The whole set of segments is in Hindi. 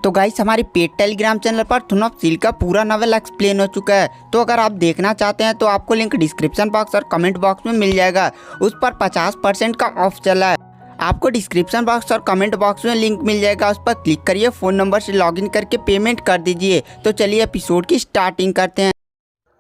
तो गाइस हमारे पेड टेलीग्राम चैनल पर थुन ऑफ सील का पूरा नॉवेल एक्सप्लेन हो चुका है। तो अगर आप देखना चाहते हैं तो आपको लिंक डिस्क्रिप्शन बॉक्स और कमेंट बॉक्स में मिल जाएगा। उस पर 50% का ऑफ चला है। आपको डिस्क्रिप्शन बॉक्स और कमेंट बॉक्स में लिंक मिल जाएगा, उस पर क्लिक करिए, फ़ोन नंबर से लॉगिन करके पेमेंट कर दीजिए। तो चलिए एपिसोड की स्टार्टिंग करते हैं।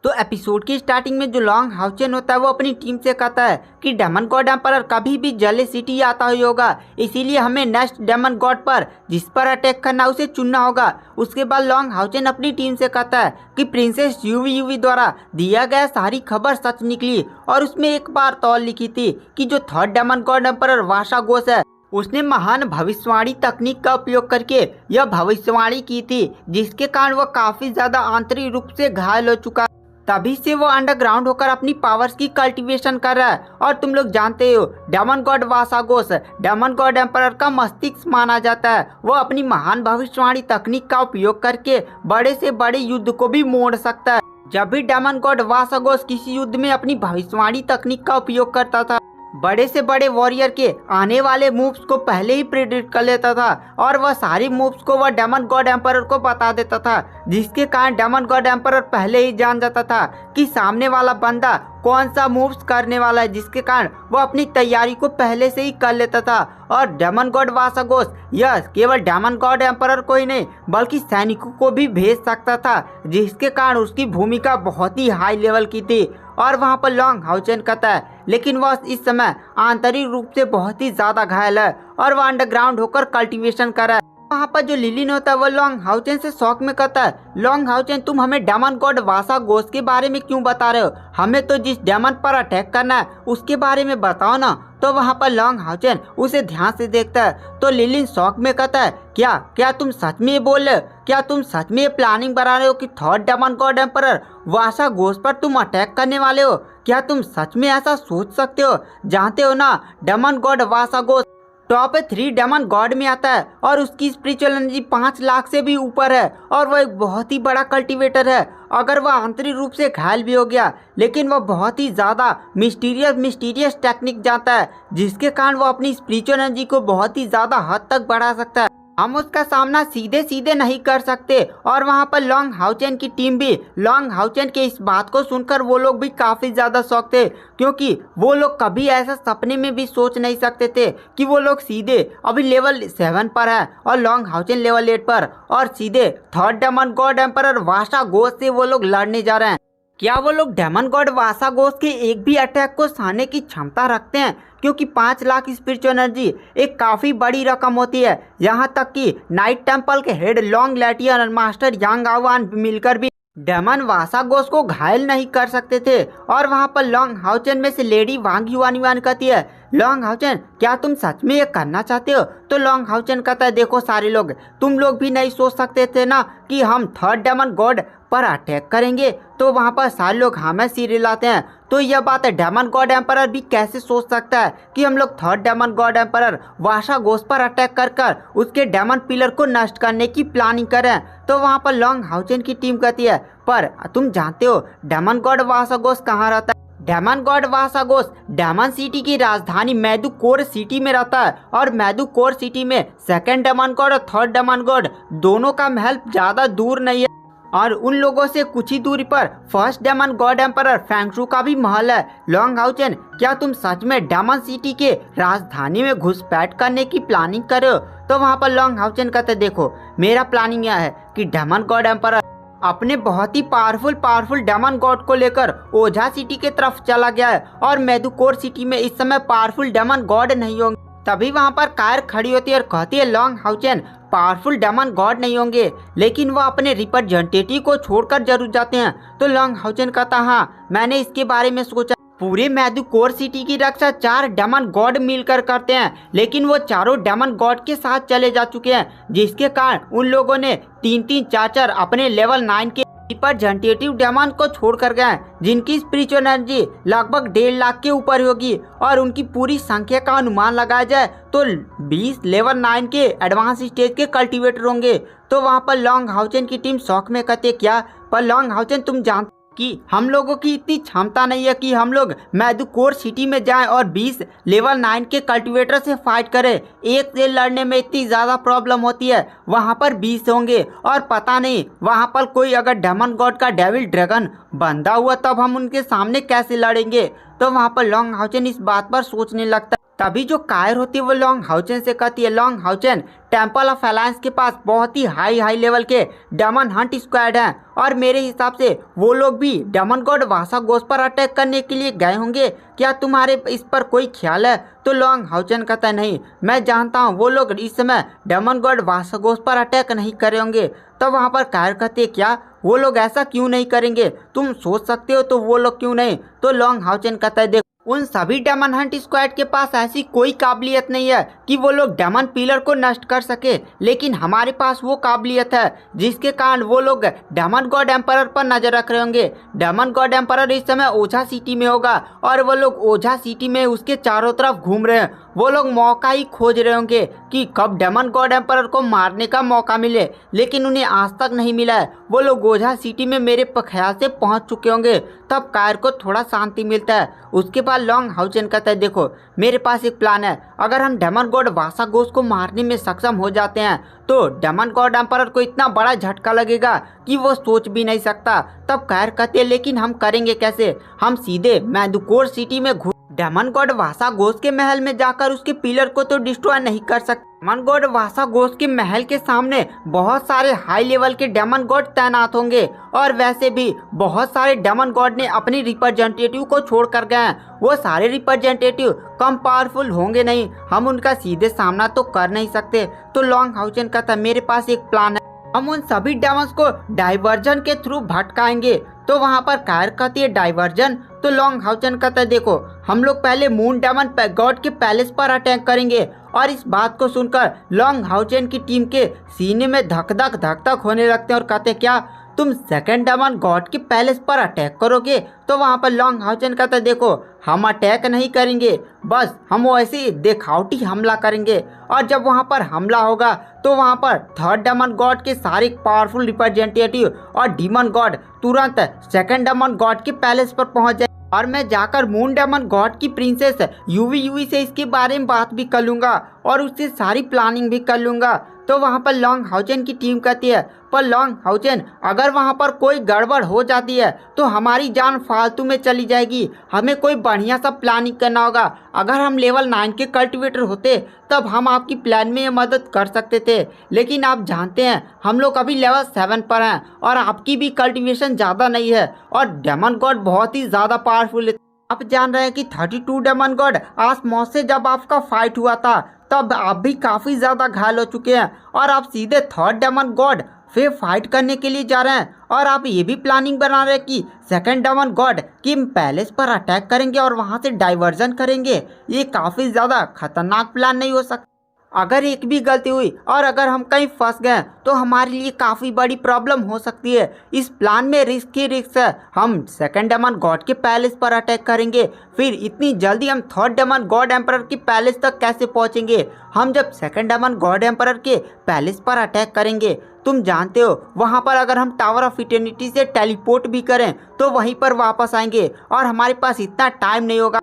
तो एपिसोड की स्टार्टिंग में जो लॉन्ग हाउचेन होता है वो अपनी टीम से कहता है कि डेमन गॉड एम्परर कभी भी जले सिटी आता ही होगा, इसीलिए हमें नेक्स्ट डेमन गॉड पर जिस पर अटैक करना उसे चुनना होगा। उसके बाद लॉन्ग हाउचेन अपनी टीम से कहता है कि प्रिंसेस यूवी द्वारा दिया गया सारी खबर सच निकली और उसमें एक बार तो लिखी थी कि जो थर्ड डेमन गॉड एम्परर वाशागोस है उसने महान भविष्यवाणी तकनीक का उपयोग करके यह भविष्यवाणी की थी, जिसके कारण वह काफी ज्यादा आंतरिक रूप से घायल हो चुका। तभी से वो अंडरग्राउंड होकर अपनी पावर्स की कल्टीवेशन कर रहा है। और तुम लोग जानते हो demon god Vasagos demon god emperor का मस्तिष्क माना जाता है। वो अपनी महान भविष्यवाणी तकनीक का उपयोग करके बड़े से बड़े युद्ध को भी मोड़ सकता है। जब भी डेमन गॉड वासागोस किसी युद्ध में अपनी भविष्यवाणी तकनीक का उपयोग करता था, बड़े से बड़े वॉरियर के आने वाले मूव्स को पहले ही प्रेडिक्ट कर लेता था और वह सारी मूव्स को वह डेमन गॉड एम्परर को बता देता था, जिसके कारण डेमन गॉड एम्परर पहले ही जान जाता था कि सामने वाला बंदा कौन सा मूव्स करने वाला है, जिसके कारण वो अपनी तैयारी को पहले से ही कर लेता था। और डेमन गॉड वासागोस यह केवल डेमन गॉड एम्परर को ही नहीं बल्कि सैनिकों को भी भेज सकता था, जिसके कारण उसकी भूमिका बहुत ही हाई लेवल की थी। और वहाँ पर लॉन्ग हाउचेन कहता है लेकिन वह इस समय आंतरिक रूप से बहुत ही ज्यादा घायल है और वह अंडरग्राउंड होकर कल्टीवेशन कर रहा है। वहाँ पर जो लिलिन होता है वो लॉन्ग हाउचेन से शौक में कहता है, लॉन्ग हाउचेन तुम हमें डेमन गॉड वासागोस के बारे में क्यों बता रहे हो, हमें तो जिस डेमन पर अटैक करना है उसके बारे में बताओ ना। तो वहाँ पर लॉन्ग हाउचेन उसे ध्यान से देखता है तो लिलिन शौक में कहता है, क्या क्या तुम सच में ये बोल रहे हो, क्या तुम सच में ये प्लानिंग बना रहे हो कि थर्ड डेमन गॉड एम्परर वासागोस पर तुम अटैक करने वाले हो, क्या तुम सच में ऐसा सोच सकते हो। जानते हो ना demon god Vasagos top 3 demon god में आता है और उसकी स्पिरिचुअल एनर्जी 5 लाख से भी ऊपर है और वह एक बहुत ही बड़ा कल्टीवेटर है। अगर वह आंतरिक रूप से घायल भी हो गया लेकिन वह बहुत ही ज़्यादा मिस्टीरियस टेक्निक जानता है, जिसके कारण वह अपनी स्पिरिचुअल एनर्जी को बहुत ही ज़्यादा हद तक बढ़ा सकता है। हम उसका सामना सीधे सीधे नहीं कर सकते। और वहाँ पर लॉन्ग हाउचेन की टीम भी लॉन्ग हाउचेन के इस बात को सुनकर वो लोग भी काफ़ी ज़्यादा शौक थे, क्योंकि वो लोग कभी ऐसा सपने में भी सोच नहीं सकते थे कि वो लोग सीधे अभी लेवल 7 पर है और लॉन्ग हाउचेन लेवल 8 पर और सीधे थर्ड डेमन गॉड एम्परर वासागोस से वो लोग लड़ने जा रहे हैं। क्या वो लोग डेमन गॉड वासागोस के एक भी अटैक को सहने की क्षमता रखते हैं, क्योंकि 5 लाख स्पिरिचुअल एनर्जी एक काफ़ी बड़ी रकम होती है। यहाँ तक कि नाइट टेम्पल के हेड लॉन्ग लैटियन और मास्टर यांग आवान मिलकर भी डेमन वासागोस को घायल नहीं कर सकते थे। और वहाँ पर लॉन्ग हाउचेन में से लेडी वांग युआन कहती है, लॉन्ग हाउचेन क्या तुम सच में ये करना चाहते हो। तो लॉन्ग हाउचेन कहता है, देखो सारे लोग, तुम लोग भी नहीं सोच सकते थे ना कि हम थर्ड डेमन गॉड पर अटैक करेंगे। तो वहाँ पर सारे लोग हमें सिर हिलाते हैं। तो यह बात है डेमन गॉड एम्परर भी कैसे सोच सकता है कि हम लोग थर्ड डेमन गॉड एम्परर वासागोस पर अटैक कर उसके डेमन पिलर को नष्ट करने की प्लानिंग करें। तो वहाँ पर लॉन्ग हाउचेन की टीम कहती है, पर तुम जानते हो डेमन गॉड वासागोस कहाँ रहता है। Daemon god Vasagos daemon city की राजधानी मैदुकोर सिटी में रहता है और मैदुकोर सिटी में सेकंड डेमन गॉड और थर्ड डेमन गॉड दोनों का महल ज्यादा दूर नहीं है और उन लोगों से कुछ ही दूरी पर फर्स्ट डेमन गॉड एम्परर फैंगशू का भी महल है। लॉन्ग हाउचेन क्या तुम सच में डेमन सिटी के राजधानी में घुसपैठ करने की प्लानिंग कर रहे हो। तो वहाँ पर लॉन्ग हाउचेन कहते, देखो मेरा प्लानिंग यह है कि डेमन गॉड एम्परर अपने बहुत ही पावरफुल डेमन गॉड को लेकर ओझा सिटी के तरफ चला गया है और मैदुकोर सिटी में इस समय पावरफुल डेमन गॉड नहीं होंगे। तभी वहाँ पर कार खड़ी होती है और कहती है, long Haochen powerful demon god नहीं होंगे लेकिन वह अपने रिप्रेजेंटेटिव को छोड़कर जरूर जाते हैं। तो लॉन्ग हाउचेन कहता, हाँ मैंने इसके बारे में सोचा। पूरे मैदुकोर सिटी की रक्षा 4 डेमन गॉड मिलकर करते हैं, लेकिन वो चारों डेमन गॉड के साथ चले जा चुके हैं, जिसके कारण उन लोगों ने 3-3 4-4 अपने लेवल 9 के रिप्रेजेंटेटिव डेमन को छोड़कर गए, जिनकी स्पिरिचुअल एनर्जी लगभग 1.5 लाख के ऊपर होगी। और उनकी पूरी संख्या का अनुमान लगाया जाए तो 20 लेवल 9 के एडवांस स्टेज के कल्टीवेटर होंगे। तो वहाँ पर लॉन्ग हाउचेन की टीम शौक में कहते, क्या पर लॉन्ग हाउचेन तुम जानते कि हम लोगों की इतनी क्षमता नहीं है कि हम लोग मैदुकोर सिटी में जाएं और 20 लेवल 9 के कल्टीवेटर से फाइट करें। एक से लड़ने में इतनी ज़्यादा प्रॉब्लम होती है, वहाँ पर 20 होंगे और पता नहीं वहाँ पर कोई अगर डेमन गॉड का डेविल ड्रैगन बंधा हुआ तब हम उनके सामने कैसे लड़ेंगे। तो वहाँ पर लॉन्ग हाउचेन इस बात पर सोचने लगता है। तभी जो कायर होती है वो लॉन्ग हाउचेन से कहती है, long Haochen temple of alliance के पास बहुत ही हाई लेवल के डेमन हंट स्क्वाड हैं और मेरे हिसाब से वो लोग भी डेमन गॉड वासा गोस पर अटैक करने के लिए गए होंगे। क्या तुम्हारे इस पर कोई ख्याल है? तो लॉन्ग हाउचेन कहता है, नहीं, मैं जानता हूँ वो लोग इस समय डेमन गॉड वासा गोस पर अटैक नहीं करे होंगे। तो वहाँ पर कायर कहते हैं, क्या वो लोग ऐसा क्यों नहीं करेंगे? तुम सोच सकते हो तो वो लोग क्यों नहीं? तो लॉन्ग हाउचेन कहता है, देखो उन सभी डेमन हंट स्क्वाड के पास ऐसी कोई काबिलियत नहीं है कि वो लोग डेमन पिलर को नष्ट कर सके, लेकिन हमारे पास वो काबिलियत है जिसके कारण वो लोग डेमन गॉड एम्परर पर नजर रख रहे होंगे। डेमन गॉड एम्परर इस समय ओझा सिटी में होगा और वो लोग ओझा सिटी में उसके चारों तरफ घूम रहे हैं। वो लोग मौका ही खोज रहे होंगे कि कब डेमन गॉड एम्परर को मारने का मौका मिले, लेकिन उन्हें आज तक नहीं मिला है। वो लोग ओझा सिटी में मेरे ख्याल से पहुंच चुके होंगे। तब कायर को थोड़ा शांति मिलता है। उसके बाद लॉन्ग हाउचेन कहता है, देखो मेरे पास एक प्लान है। अगर हम डेमन गॉड वासा गोस को मारने में सक्षम हो जाते हैं तो डेमन गॉड एम्परर को इतना बड़ा झटका लगेगा कि वो सोच भी नहीं सकता। तब कायर कहते हैं, लेकिन हम करेंगे कैसे? हम सीधे मैदुकोर सिटी में डेमन गॉड वासा गोस के महल में जाकर उसके पिलर को तो डिस्ट्रॉय नहीं कर सकते। डेमन गॉड वासा गोस के महल के सामने बहुत सारे हाई लेवल के डेमन गॉड तैनात होंगे और वैसे भी बहुत सारे डेमन गॉड ने अपनी रिप्रेजेंटेटिव को छोड़ कर गए हैं। वो सारे रिप्रेजेंटेटिव कम पावरफुल होंगे नहीं, हम उनका सीधे सामना तो कर नहीं सकते। तो लॉन्ग हाउचेन कहता है, मेरे पास एक प्लान है, हम उन सभी डेमन्स को डाइवर्जन के थ्रू भटकाएंगे। तो वहाँ पर कायर कहती है, डाइवर्जन? तो लॉन्ग हाउचेन कहता है, देखो हम लोग पहले मून डेमन गॉड के पैलेस पर अटैक करेंगे। और इस बात को सुनकर लॉन्ग हाउचेन की टीम के सीने में धक धक होने लगते हैं और कहते हैं, क्या तुम सेकंड डेमन गॉड के पैलेस पर अटैक करोगे? तो वहाँ पर लॉन्ग हाउचेन कहता है, देखो हम अटैक नहीं करेंगे, बस हम वो ऐसे देखावटी हमला करेंगे। और जब वहाँ पर हमला होगा तो वहाँ पर थर्ड डेमन गॉड के सारे पावरफुल रिप्रेजेंटेटिव और डीमन गॉड तुरंत सेकंड डेमन गॉड के पैलेस पर पहुँच जाए और मैं जाकर मून डेमन गॉड की प्रिंसेस यूवी से इसके बारे में बात भी कर लूँगा और उससे सारी प्लानिंग भी कर लूँगा। तो वहाँ पर लॉन्ग हाउचेन की टीम कहती है, पर लॉन्ग हाउचेन अगर वहाँ पर कोई गड़बड़ हो जाती है तो हमारी जान फालतू में चली जाएगी, हमें कोई बढ़िया सा प्लानिंग करना होगा। अगर हम लेवल 9 के कल्टीवेटर होते तब हम आपकी प्लान में ये मदद कर सकते थे, लेकिन आप जानते हैं हम लोग अभी लेवल 7 पर हैं और आपकी भी कल्टीवेशन ज़्यादा नहीं है और डेमन गॉड बहुत ही ज़्यादा पावरफुल है। आप जान रहे हैं कि 32 डेमन गॉड आसमौस से जब आपका फाइट हुआ था तब आप भी काफ़ी ज़्यादा घायल हो चुके हैं और आप सीधे थर्ड डेमन गॉड फिर फाइट करने के लिए जा रहे हैं और आप ये भी प्लानिंग बना रहे हैं कि सेकंड डेमन गॉड की पैलेस पर अटैक करेंगे और वहाँ से डाइवर्जन करेंगे। ये काफ़ी ज़्यादा खतरनाक प्लान नहीं हो सकता? अगर एक भी गलती हुई और अगर हम कहीं फंस गए तो हमारे लिए काफ़ी बड़ी प्रॉब्लम हो सकती है। इस प्लान में रिस्क ही रिस्क है। हम सेकंड डेमन गॉड के पैलेस पर अटैक करेंगे, फिर इतनी जल्दी हम थर्ड डेमन गॉड एम्परर के पैलेस तक कैसे पहुंचेंगे? हम जब सेकंड डेमन गॉड एम्परर के पैलेस पर अटैक करेंगे, तुम जानते हो वहाँ पर अगर हम टावर ऑफ इटर्निटी से टेलीपोर्ट भी करें तो वहीं पर वापस आएंगे और हमारे पास इतना टाइम नहीं होगा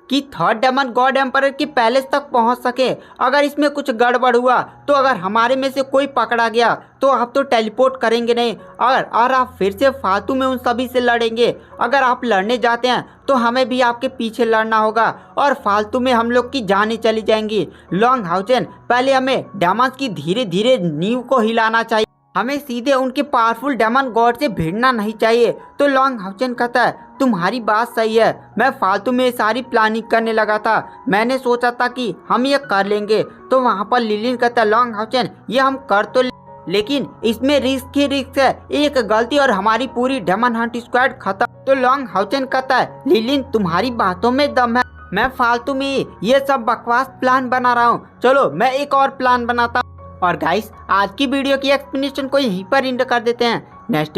कि थर्ड डेमन गॉड एम्परर के पैलेस तक पहुंच सके। अगर इसमें कुछ गड़बड़ हुआ तो अगर हमारे में से कोई पकड़ा गया तो आप तो टेलीपोर्ट करेंगे नहीं और आप फिर से फालतू में उन सभी से लड़ेंगे। अगर आप लड़ने जाते हैं तो हमें भी आपके पीछे लड़ना होगा और फालतू में हम लोग की जानें चली जाएंगी। लॉन्ग हाउचेन, पहले हमें डेमन्स की धीरे धीरे नींव को हिलाना चाहिए, हमें सीधे उनके पावरफुल डेमन गॉड से भिड़ना नहीं चाहिए। तो लॉन्ग हाउचेन कहता है, तुम्हारी बात सही है, मैं फालतू में सारी प्लानिंग करने लगा था, मैंने सोचा था कि हम ये कर लेंगे। तो वहाँ पर लिलिन कहता है, लॉन्ग हाउचेन ये हम कर तो लेकिन इसमें रिस्क ही रिस्क है, एक गलती और हमारी पूरी डेमन हंट स्क्वाड खत्म। तो लॉन्ग हाउचेन कहता है, लिलिन तुम्हारी बातों में दम है, मैं फालतू में ये सब बकवास प्लान बना रहा हूँ, चलो मैं एक और प्लान बनाता हूँ। और गाइस आज की वीडियो की एक्सप्लेनेशन को यहीं पर एंड कर देते हैं। नेक्स्ट